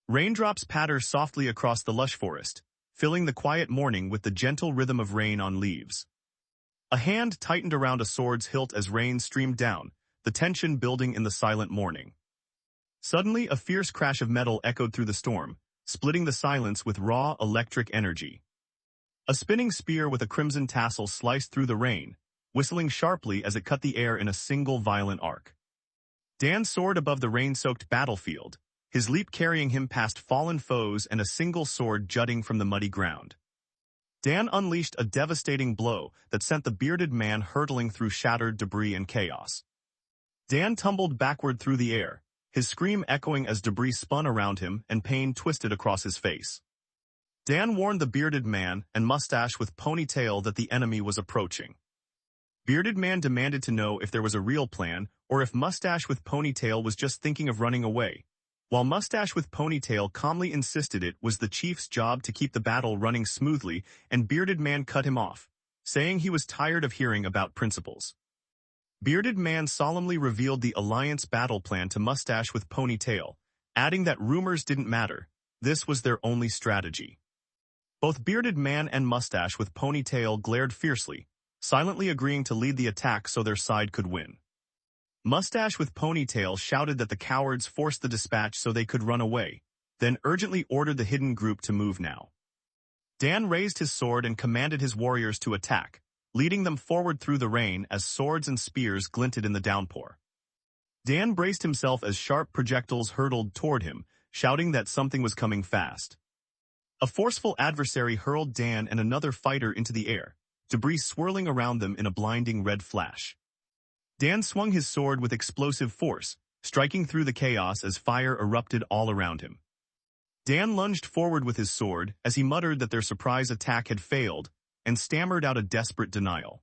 Raindrops patter softly across the lush forest, filling the quiet morning with the gentle rhythm of rain on leaves. A hand tightened around a sword's hilt as rain streamed down, the tension building in the silent morning. Suddenly, a fierce crash of metal echoed through the storm, splitting the silence with raw electric energy. A spinning spear with a crimson tassel sliced through the rain, whistling sharply as it cut the air in a single violent arc. Dan soared above the rain-soaked battlefield, his leap carrying him past fallen foes and a single sword jutting from the muddy ground. Dan unleashed a devastating blow that sent the bearded man hurtling through shattered debris and chaos. Dan tumbled backward through the air, his scream echoing as debris spun around him and pain twisted across his face. Dan warned the bearded man and mustache with ponytail that the enemy was approaching. Bearded man demanded to know if there was a real plan or if mustache with ponytail was just thinking of running away, while mustache with ponytail calmly insisted it was the chief's job to keep the battle running smoothly, and bearded man cut him off, saying he was tired of hearing about principles. Bearded man solemnly revealed the alliance battle plan to mustache with ponytail, adding that rumors didn't matter, this was their only strategy. Both bearded man and mustache with ponytail glared fiercely, silently agreeing to lead the attack so their side could win. Mustache with ponytail shouted that the cowards forced the dispatch so they could run away, then urgently ordered the hidden group to move now. Dan raised his sword and commanded his warriors to attack, leading them forward through the rain as swords and spears glinted in the downpour. Dan braced himself as sharp projectiles hurtled toward him, shouting that something was coming fast. A forceful adversary hurled Dan and another fighter into the air, debris swirling around them in a blinding red flash. Dan swung his sword with explosive force, striking through the chaos as fire erupted all around him. Dan lunged forward with his sword as he muttered that their surprise attack had failed and stammered out a desperate denial.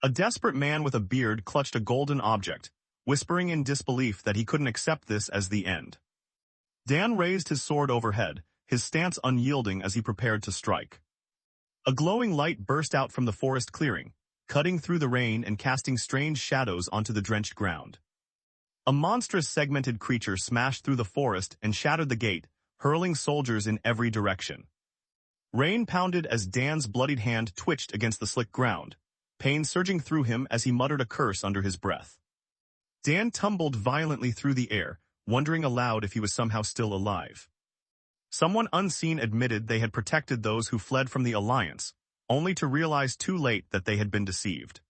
A desperate man with a beard clutched a golden object, whispering in disbelief that he couldn't accept this as the end. Dan raised his sword overhead, his stance unyielding as he prepared to strike. A glowing light burst out from the forest clearing, cutting through the rain and casting strange shadows onto the drenched ground. A monstrous segmented creature smashed through the forest and shattered the gate, hurling soldiers in every direction. Rain pounded as Dan's bloodied hand twitched against the slick ground, pain surging through him as he muttered a curse under his breath. Dan tumbled violently through the air, wondering aloud if he was somehow still alive. Someone unseen admitted they had protected those who fled from the Alliance, only to realize too late that they had been deceived.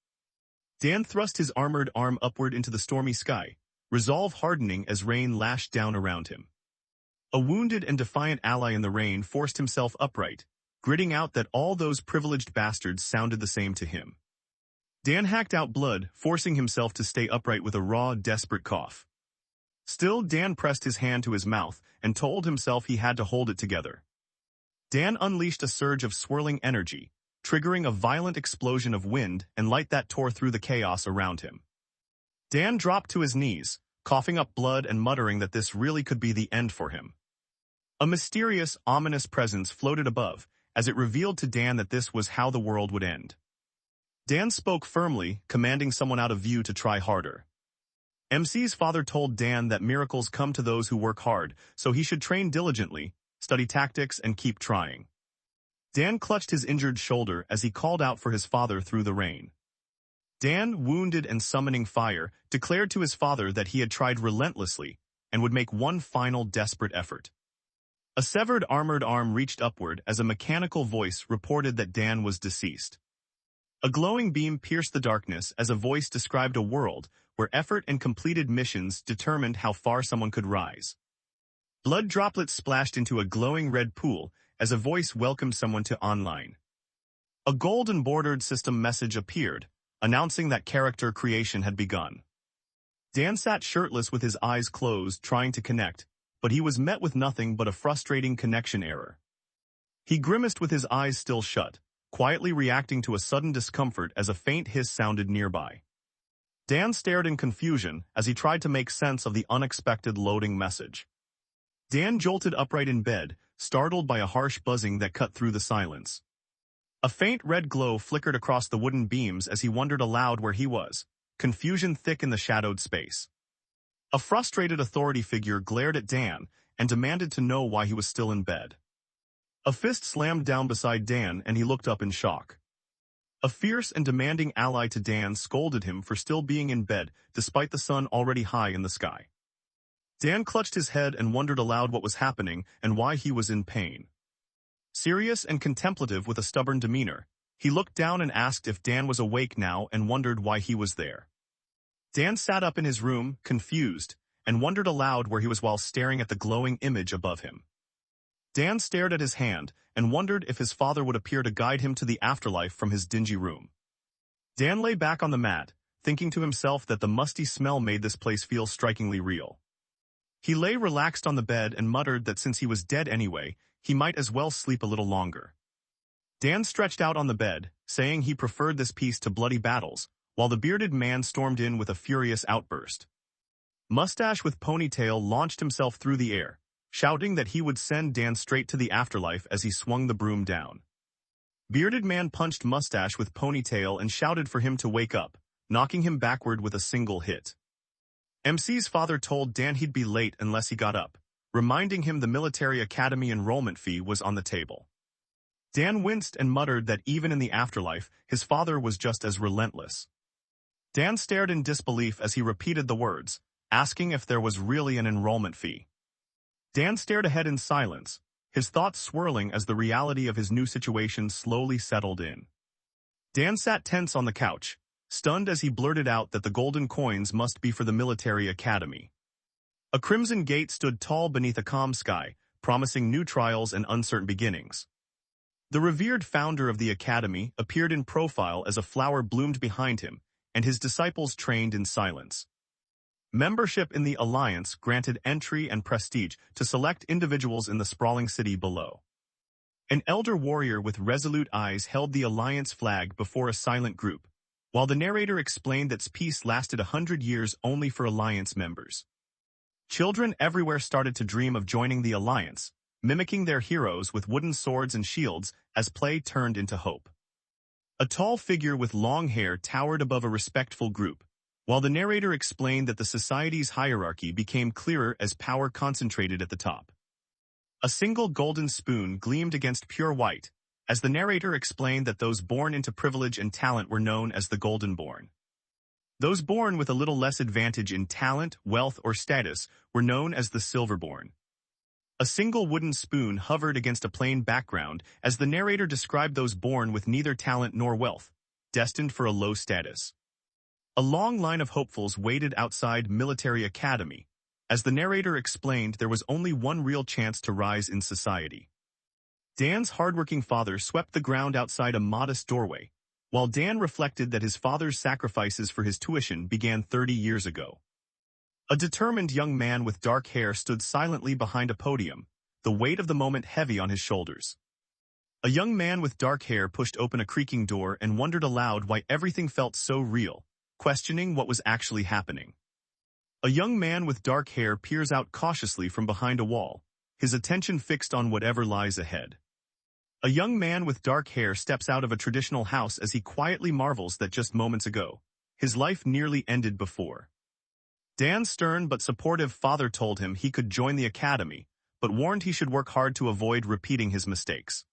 Dan thrust his armored arm upward into the stormy sky, resolve hardening as rain lashed down around him. A wounded and defiant ally in the rain forced himself upright, gritting out that all those privileged bastards sounded the same to him. Dan hacked out blood, forcing himself to stay upright with a raw, desperate cough. Still, Dan pressed his hand to his mouth and told himself he had to hold it together. Dan unleashed a surge of swirling energy, triggering a violent explosion of wind and light that tore through the chaos around him. Dan dropped to his knees, coughing up blood and muttering that this really could be the end for him. A mysterious, ominous presence floated above, as it revealed to Dan that this was how the world would end. Dan spoke firmly, commanding someone out of view to try harder. MC's father told Dan that miracles come to those who work hard, so he should train diligently, study tactics, and keep trying. Dan clutched his injured shoulder as he called out for his father through the rain. Dan, wounded and summoning fire, declared to his father that he had tried relentlessly and would make one final desperate effort. A severed armored arm reached upward as a mechanical voice reported that Dan was deceased. A glowing beam pierced the darkness as a voice described a world where effort and completed missions determined how far someone could rise. Blood droplets splashed into a glowing red pool as a voice welcomed someone to online. A golden bordered system message appeared, announcing that character creation had begun. Dan sat shirtless with his eyes closed, trying to connect, but he was met with nothing but a frustrating connection error. He grimaced with his eyes still shut, quietly reacting to a sudden discomfort as a faint hiss sounded nearby. Dan stared in confusion as he tried to make sense of the unexpected loading message. Dan jolted upright in bed, startled by a harsh buzzing that cut through the silence. A faint red glow flickered across the wooden beams as he wondered aloud where he was, confusion thick in the shadowed space. A frustrated authority figure glared at Dan, and demanded to know why he was still in bed. A fist slammed down beside Dan and he looked up in shock. A fierce and demanding ally to Dan scolded him for still being in bed despite the sun already high in the sky. Dan clutched his head and wondered aloud what was happening and why he was in pain. Serious and contemplative with a stubborn demeanor, he looked down and asked if Dan was awake now and wondered why he was there. Dan sat up in his room, confused, and wondered aloud where he was while staring at the glowing image above him. Dan stared at his hand and wondered if his father would appear to guide him to the afterlife from his dingy room. Dan lay back on the mat, thinking to himself that the musty smell made this place feel strikingly real. He lay relaxed on the bed and muttered that since he was dead anyway, he might as well sleep a little longer. Dan stretched out on the bed, saying he preferred this peace to bloody battles, while the bearded man stormed in with a furious outburst. Mustache with ponytail launched himself through the air, shouting that he would send Dan straight to the afterlife as he swung the broom down. Bearded man punched Mustache with ponytail and shouted for him to wake up, knocking him backward with a single hit. MC's father told Dan he'd be late unless he got up, reminding him the military academy enrollment fee was on the table. Dan winced and muttered that even in the afterlife, his father was just as relentless. Dan stared in disbelief as he repeated the words, asking if there was really an enrollment fee. Dan stared ahead in silence, his thoughts swirling as the reality of his new situation slowly settled in. Dan sat tense on the couch, stunned as he blurted out that the golden coins must be for the military academy. A crimson gate stood tall beneath a calm sky, promising new trials and uncertain beginnings. The revered founder of the academy appeared in profile as a flower bloomed behind him, and his disciples trained in silence. Membership in the Alliance granted entry and prestige to select individuals in the sprawling city below. An elder warrior with resolute eyes held the Alliance flag before a silent group, while the narrator explained that peace lasted 100 years only for Alliance members. Children everywhere started to dream of joining the Alliance, mimicking their heroes with wooden swords and shields as play turned into hope. A tall figure with long hair towered above a respectful group, while the narrator explained that the society's hierarchy became clearer as power concentrated at the top. A single golden spoon gleamed against pure white, as the narrator explained that those born into privilege and talent were known as the golden-born. Those born with a little less advantage in talent, wealth, or status were known as the silver-born. A single wooden spoon hovered against a plain background as the narrator described those born with neither talent nor wealth, destined for a low status. A long line of hopefuls waited outside Military Academy. As the narrator explained, there was only one real chance to rise in society. Dan's hardworking father swept the ground outside a modest doorway, while Dan reflected that his father's sacrifices for his tuition began 30 years ago. A determined young man with dark hair stood silently behind a podium, the weight of the moment heavy on his shoulders. A young man with dark hair pushed open a creaking door and wondered aloud why everything felt so real, questioning what was actually happening. A young man with dark hair peers out cautiously from behind a wall, his attention fixed on whatever lies ahead. A young man with dark hair steps out of a traditional house as he quietly marvels that just moments ago, his life nearly ended before. Dan's stern but supportive father told him he could join the academy, but warned he should work hard to avoid repeating his mistakes.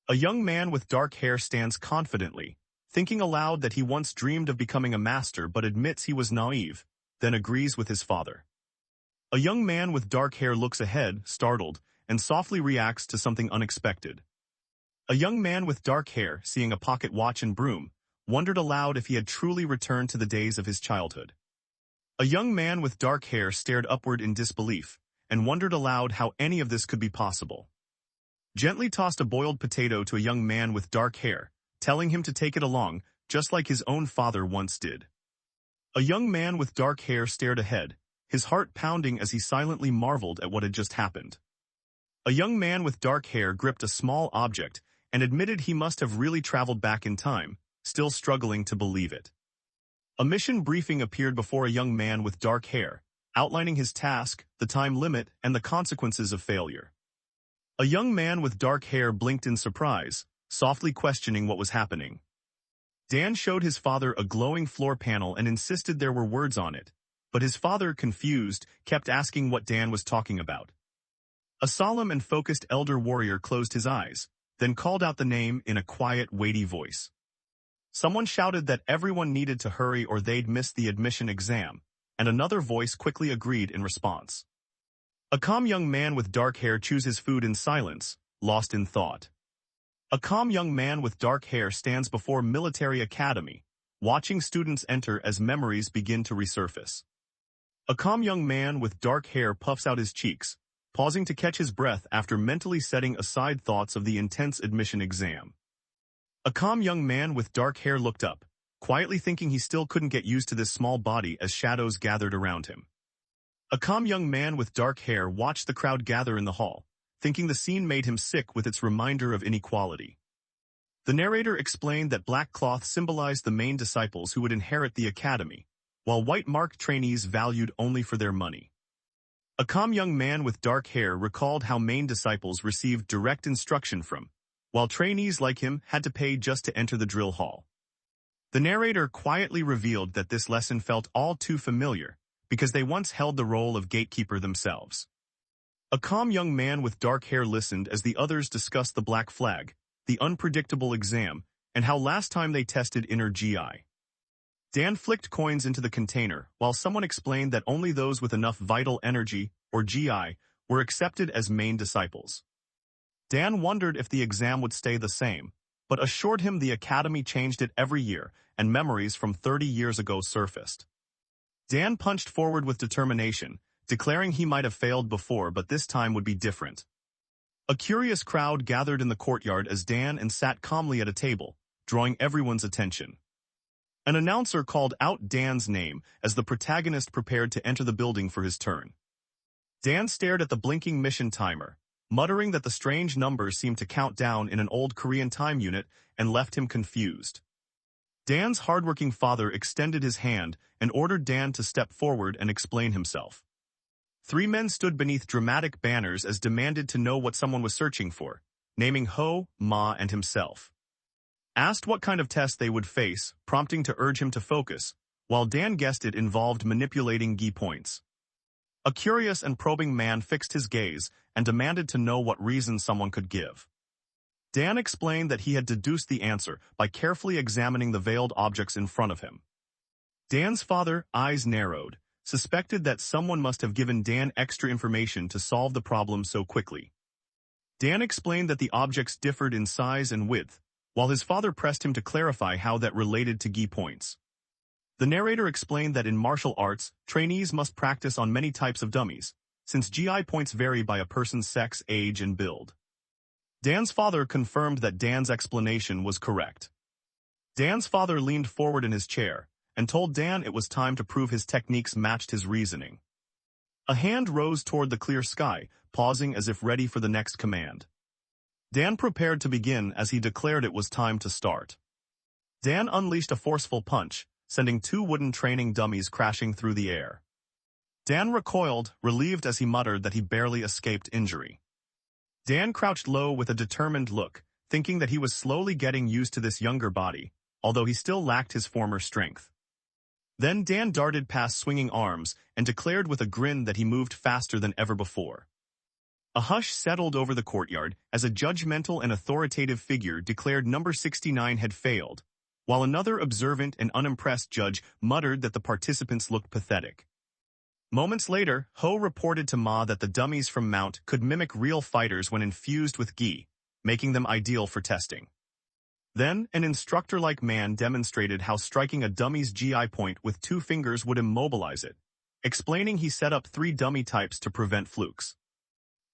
A young man with dark hair stands confidently, thinking aloud that he once dreamed of becoming a master but admits he was naive, then agrees with his father. A young man with dark hair looks ahead, startled, and softly reacts to something unexpected. A young man with dark hair, seeing a pocket watch and broom, wondered aloud if he had truly returned to the days of his childhood. A young man with dark hair stared upward in disbelief, and wondered aloud how any of this could be possible. Gently tossed a boiled potato to a young man with dark hair, telling him to take it along, just like his own father once did. A young man with dark hair stared ahead, his heart pounding as he silently marveled at what had just happened. A young man with dark hair gripped a small object and admitted he must have really traveled back in time, still struggling to believe it. A mission briefing appeared before a young man with dark hair, outlining his task, the time limit, and the consequences of failure. A young man with dark hair blinked in surprise, softly questioning what was happening. Dan showed his father a glowing floor panel and insisted there were words on it, but his father, confused, kept asking what Dan was talking about. A solemn and focused elder warrior closed his eyes, then called out the name in a quiet, weighty voice. Someone shouted that everyone needed to hurry or they'd miss the admission exam, and another voice quickly agreed in response. A calm young man with dark hair chews his food in silence, lost in thought. A calm young man with dark hair stands before military academy, watching students enter as memories begin to resurface. A calm young man with dark hair puffs out his cheeks, pausing to catch his breath after mentally setting aside thoughts of the intense admission exam. A calm young man with dark hair looked up, quietly thinking he still couldn't get used to this small body as shadows gathered around him. A calm young man with dark hair watched the crowd gather in the hall, thinking the scene made him sick with its reminder of inequality. The narrator explained that black cloth symbolized the main disciples who would inherit the academy, while white-marked trainees valued only for their money. A calm young man with dark hair recalled how main disciples received direct instruction from, while trainees like him had to pay just to enter the drill hall. The narrator quietly revealed that this lesson felt all too familiar, because they once held the role of gatekeeper themselves. A calm young man with dark hair listened as the others discussed the black flag, the unpredictable exam, and how last time they tested inner GI. Dan flicked coins into the container, while someone explained that only those with enough vital energy, or GI, were accepted as main disciples. Dan wondered if the exam would stay the same, but assured him the academy changed it every year, and memories from 30 years ago surfaced. Dan punched forward with determination, declaring he might have failed before but this time would be different. A curious crowd gathered in the courtyard as Dan sat calmly at a table, drawing everyone's attention. An announcer called out Dan's name as the protagonist prepared to enter the building for his turn. Dan stared at the blinking mission timer, muttering that the strange numbers seemed to count down in an old Korean time unit and left him confused. Dan's hardworking father extended his hand and ordered Dan to step forward and explain himself. 3 men stood beneath dramatic banners as demanded to know what someone was searching for, naming Ho, Ma, and himself. Asked what kind of test they would face, prompting to urge him to focus, while Dan guessed it involved manipulating GI points. A curious and probing man fixed his gaze and demanded to know what reason someone could give. Dan explained that he had deduced the answer by carefully examining the veiled objects in front of him. Dan's father, eyes narrowed, suspected that someone must have given Dan extra information to solve the problem so quickly. Dan explained that the objects differed in size and width, while his father pressed him to clarify how that related to GI points. The narrator explained that in martial arts, trainees must practice on many types of dummies, since GI points vary by a person's sex, age, and build. Dan's father confirmed that Dan's explanation was correct. Dan's father leaned forward in his chair and told Dan it was time to prove his techniques matched his reasoning. A hand rose toward the clear sky, pausing as if ready for the next command. Dan prepared to begin as he declared it was time to start. Dan unleashed a forceful punch, sending 2 wooden training dummies crashing through the air. Dan recoiled, relieved as he muttered that he barely escaped injury. Dan crouched low with a determined look, thinking that he was slowly getting used to this younger body, although he still lacked his former strength. Then Dan darted past swinging arms and declared with a grin that he moved faster than ever before. A hush settled over the courtyard as a judgmental and authoritative figure declared number 69 had failed, while another observant and unimpressed judge muttered that the participants looked pathetic. Moments later, Ho reported to Ma that the dummies from Mount could mimic real fighters when infused with Gi, making them ideal for testing. Then, an instructor-like man demonstrated how striking a dummy's GI point with 2 fingers would immobilize it, explaining he set up 3 dummy types to prevent flukes.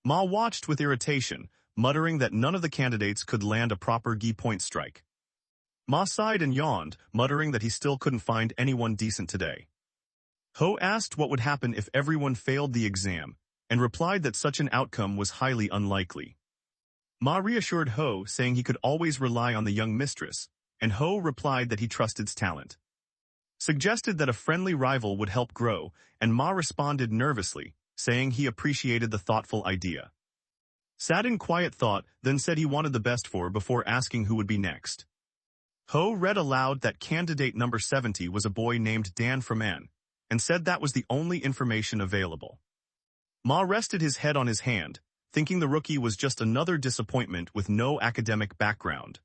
Ma watched with irritation, muttering that none of the candidates could land a proper Gi point strike. Ma sighed and yawned, muttering that he still couldn't find anyone decent today. Ho asked what would happen if everyone failed the exam, and replied that such an outcome was highly unlikely. Ma reassured Ho, saying he could always rely on the young mistress, and Ho replied that he trusted his talent. Suggested that a friendly rival would help grow, and Ma responded nervously, saying he appreciated the thoughtful idea. Sat in quiet thought, then said he wanted the best for before asking who would be next. Ho read aloud that candidate number 70 was a boy named Dan from N, and said that was the only information available. Ma rested his head on his hand, thinking the rookie was just another disappointment with no academic background.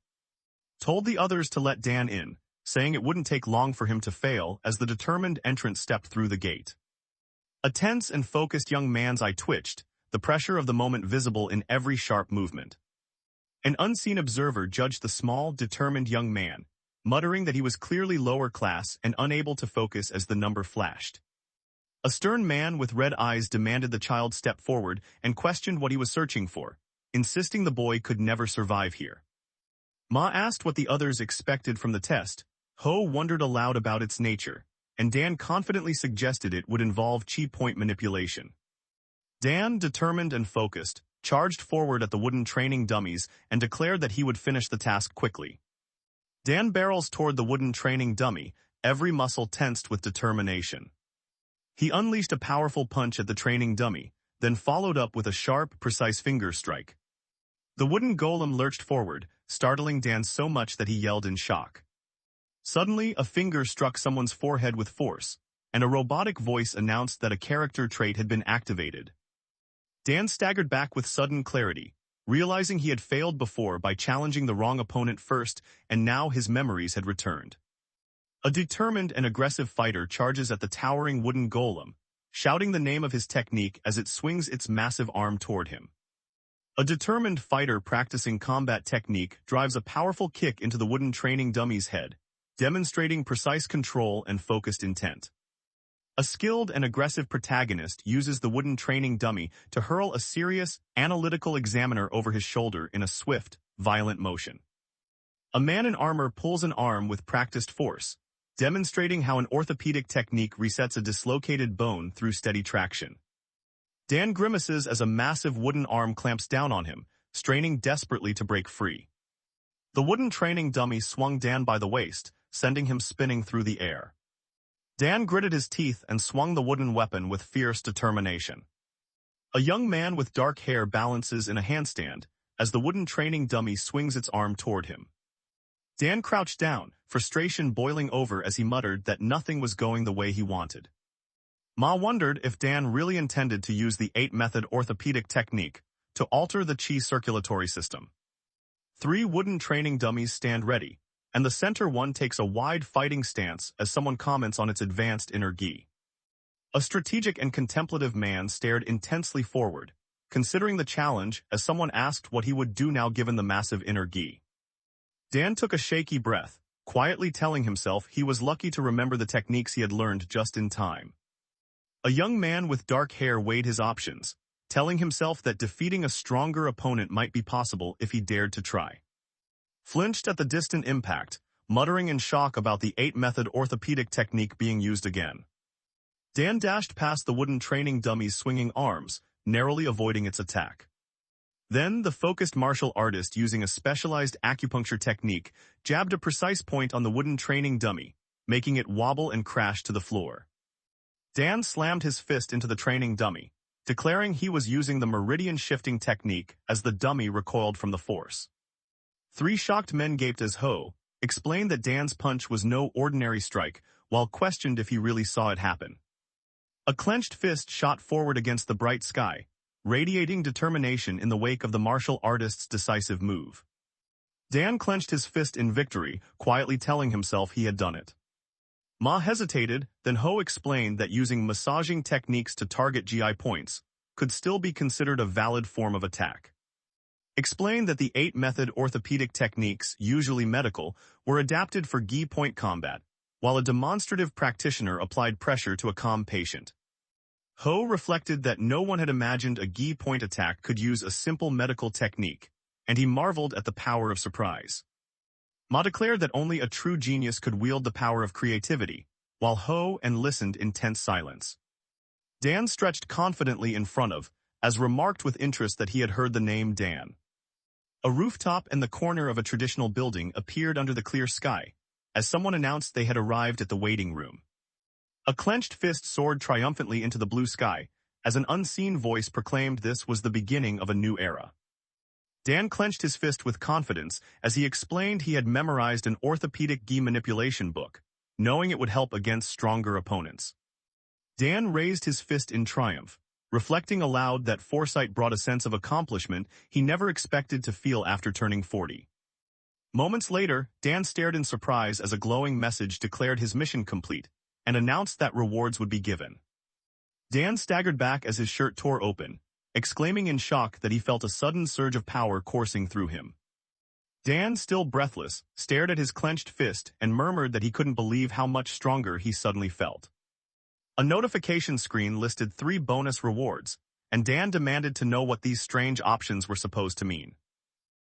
Told the others to let Dan in, saying it wouldn't take long for him to fail as the determined entrant stepped through the gate. A tense and focused young man's eye twitched, the pressure of the moment visible in every sharp movement. An unseen observer judged the small, determined young man, muttering that he was clearly lower class and unable to focus as the number flashed. A stern man with red eyes demanded the child step forward and questioned what he was searching for, insisting the boy could never survive here. Ma asked what the others expected from the test. Ho wondered aloud about its nature, and Dan confidently suggested it would involve chi point manipulation. Dan, determined and focused, charged forward at the wooden training dummies and declared that he would finish the task quickly. Dan barrels toward the wooden training dummy, every muscle tensed with determination. He unleashed a powerful punch at the training dummy, then followed up with a sharp, precise finger strike. The wooden golem lurched forward, startling Dan so much that he yelled in shock. Suddenly, a finger struck someone's forehead with force, and a robotic voice announced that a character trait had been activated. Dan staggered back with sudden clarity, realizing he had failed before by challenging the wrong opponent first, and now his memories had returned. A determined and aggressive fighter charges at the towering wooden golem, shouting the name of his technique as it swings its massive arm toward him. A determined fighter practicing combat technique drives a powerful kick into the wooden training dummy's head, demonstrating precise control and focused intent. A skilled and aggressive protagonist uses the wooden training dummy to hurl a serious, analytical examiner over his shoulder in a swift, violent motion. A man in armor pulls an arm with practiced force, demonstrating how an orthopedic technique resets a dislocated bone through steady traction. Dan grimaces as a massive wooden arm clamps down on him, straining desperately to break free. The wooden training dummy swung Dan by the waist, sending him spinning through the air. Dan gritted his teeth and swung the wooden weapon with fierce determination. A young man with dark hair balances in a handstand as the wooden training dummy swings its arm toward him. Dan crouched down, frustration boiling over as he muttered that nothing was going the way he wanted. Ma wondered if Dan really intended to use the 8-method orthopedic technique to alter the chi circulatory system. 3 wooden training dummies stand ready, and the center one takes a wide fighting stance as someone comments on its advanced inner gi. A strategic and contemplative man stared intensely forward, considering the challenge as someone asked what he would do now given the massive inner gi. Dan took a shaky breath, quietly telling himself he was lucky to remember the techniques he had learned just in time. A young man with dark hair weighed his options, telling himself that defeating a stronger opponent might be possible if he dared to try. Flinched at the distant impact, muttering in shock about the 8-method orthopedic technique being used again. Dan dashed past the wooden training dummy's swinging arms, narrowly avoiding its attack. Then, the focused martial artist using a specialized acupuncture technique jabbed a precise point on the wooden training dummy, making it wobble and crash to the floor. Dan slammed his fist into the training dummy, declaring he was using the meridian shifting technique as the dummy recoiled from the force. 3 shocked men gaped as Ho explained that Dan's punch was no ordinary strike, while questioned if he really saw it happen. A clenched fist shot forward against the bright sky, radiating determination in the wake of the martial artist's decisive move. Dan clenched his fist in victory, quietly telling himself he had done it. Ma hesitated, then Ho explained that using massaging techniques to target GI points could still be considered a valid form of attack. Explained that the 8-method orthopedic techniques, usually medical, were adapted for gi point combat, while a demonstrative practitioner applied pressure to a calm patient. Ho reflected that no one had imagined a gi point attack could use a simple medical technique, and he marveled at the power of surprise. Ma declared that only a true genius could wield the power of creativity, while Ho and listened in tense silence. Dan stretched confidently in front of, as remarked with interest that he had heard the name Dan. A rooftop and the corner of a traditional building appeared under the clear sky, as someone announced they had arrived at the waiting room. A clenched fist soared triumphantly into the blue sky, as an unseen voice proclaimed this was the beginning of a new era. Dan clenched his fist with confidence as he explained he had memorized an orthopedic gi manipulation book, knowing it would help against stronger opponents. Dan raised his fist in triumph, reflecting aloud that foresight brought a sense of accomplishment he never expected to feel after turning 40. Moments later, Dan stared in surprise as a glowing message declared his mission complete and announced that rewards would be given. Dan staggered back as his shirt tore open, exclaiming in shock that he felt a sudden surge of power coursing through him. Dan, still breathless, stared at his clenched fist and murmured that he couldn't believe how much stronger he suddenly felt. A notification screen listed 3 bonus rewards, and Dan demanded to know what these strange options were supposed to mean.